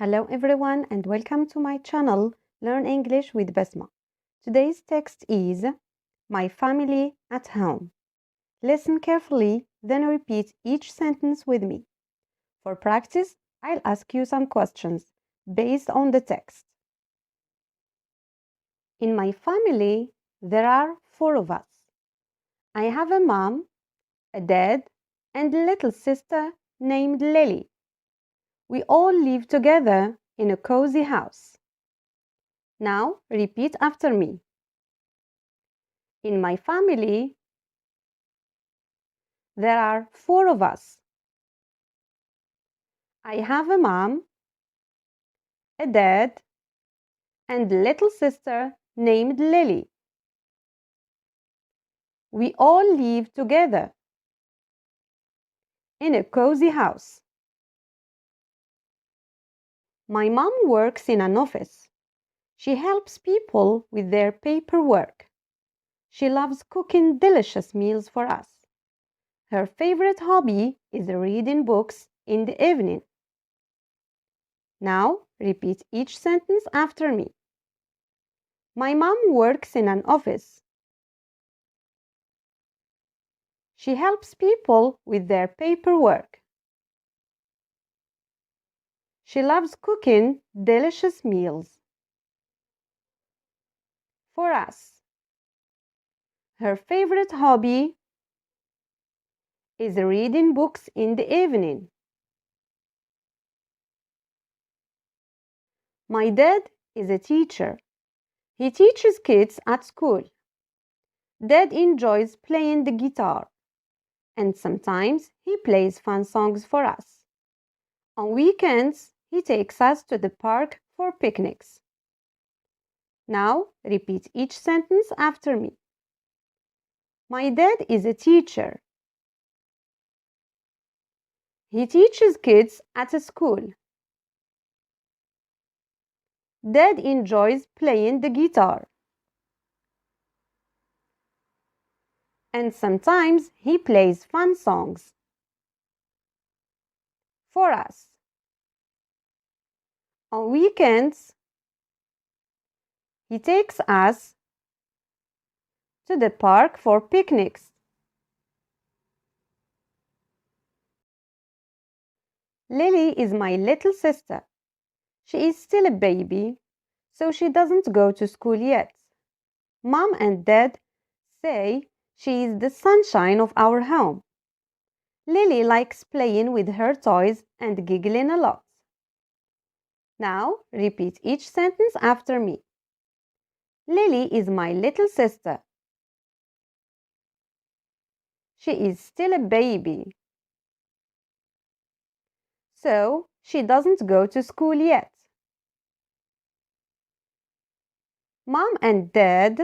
Hello everyone and welcome to my channel Learn English with Besma. Today's text is My family at home. Listen carefully, then repeat each sentence with me. For practice, I'll ask you some questions based on the text. In my family, there are 4 of us. I have a mom, a dad, and a little sister named Lily. We all live together in a cozy house. Now repeat after me. In my family, there are 4 of us. I have a mom, a dad, and a little sister named Lily. We all live together in a cozy house. My mom works in an office. She helps people with their paperwork. She loves cooking delicious meals for us. Her favorite hobby is reading books in the evening. Now repeat each sentence after me. My mom works in an office. She helps people with their paperwork. She loves cooking delicious meals for us. Her favorite hobby is reading books in the evening. My dad is a teacher. He teaches kids at school. Dad enjoys playing the guitar, and sometimes he plays fun songs for us. On weekends, he takes us to the park for picnics. Now, repeat each sentence after me. My dad is a teacher. He teaches kids at a school. Dad enjoys playing the guitar. And sometimes he plays fun songs for us. On weekends, he takes us to the park for picnics. Lily is my little sister. She is still a baby, so she doesn't go to school yet. Mom and Dad say she is the sunshine of our home. Lily likes playing with her toys and giggling a lot. Now repeat each sentence after me. Lily is my little sister. She is still a baby, so she doesn't go to school yet. Mom and Dad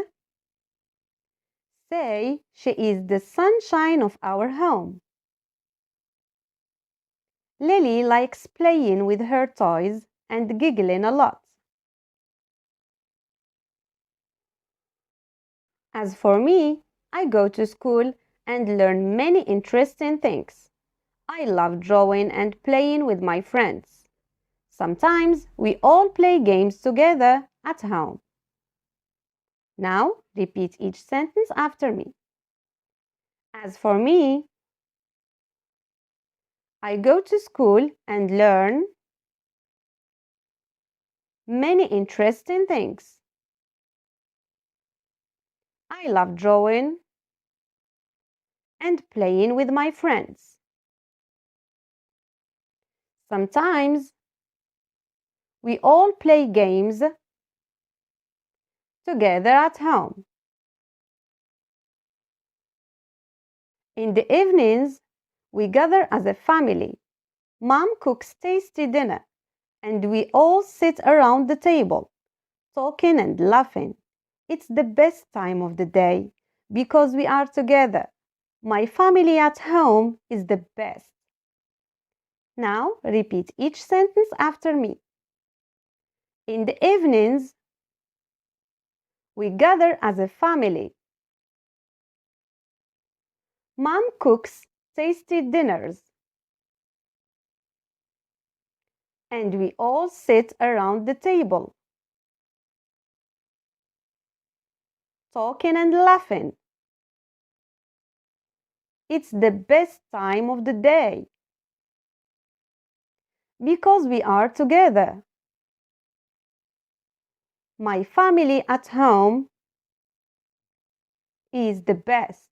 say she is the sunshine of our home. Lily likes playing with her toys and giggling a lot. As for me, I go to school and learn many interesting things. I love drawing and playing with my friends. Sometimes we all play games together at home. Now repeat each sentence after me. As for me, I go to school and learn many interesting things. I love drawing and playing with my friends. Sometimes we all play games together at home. In the evenings, we gather as a family. Mom cooks tasty dinner, and we all sit around the table, talking and laughing. It's the best time of the day because we are together. My family at home is the best. Now repeat each sentence after me. In the evenings, we gather as a family. Mom cooks tasty dinners, And we all sit around the table, talking and laughing. It's the best time of the day because we are together. My family at home is the best.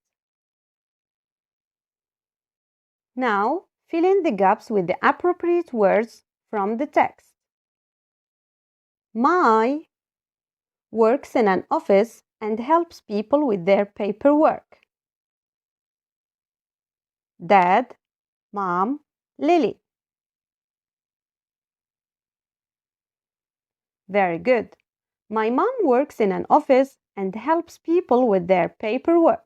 Now, fill in the gaps with the appropriate words from the text. My works in an office and helps people with their paperwork. Dad, Mom, Lily. Very good. My mom works in an office and helps people with their paperwork.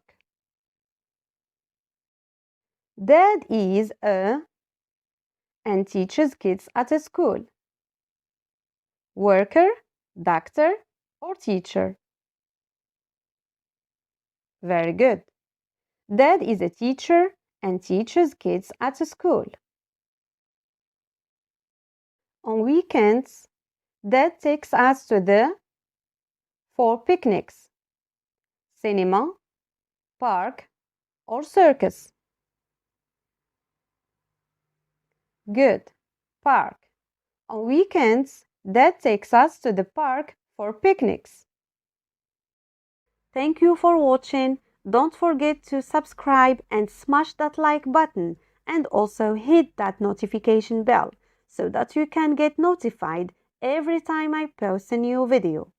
Dad is a and teaches kids at a school. Worker, doctor, or teacher. Very good. Dad is a teacher and teaches kids at a school. On weekends, Dad takes us to the for picnics, cinema, park, or circus. Good. Park. On weekends, Dad takes us to the park for picnics. Thank you for watching. Don't forget to subscribe and smash that like button and also hit that notification bell so that you can get notified every time I post a new video.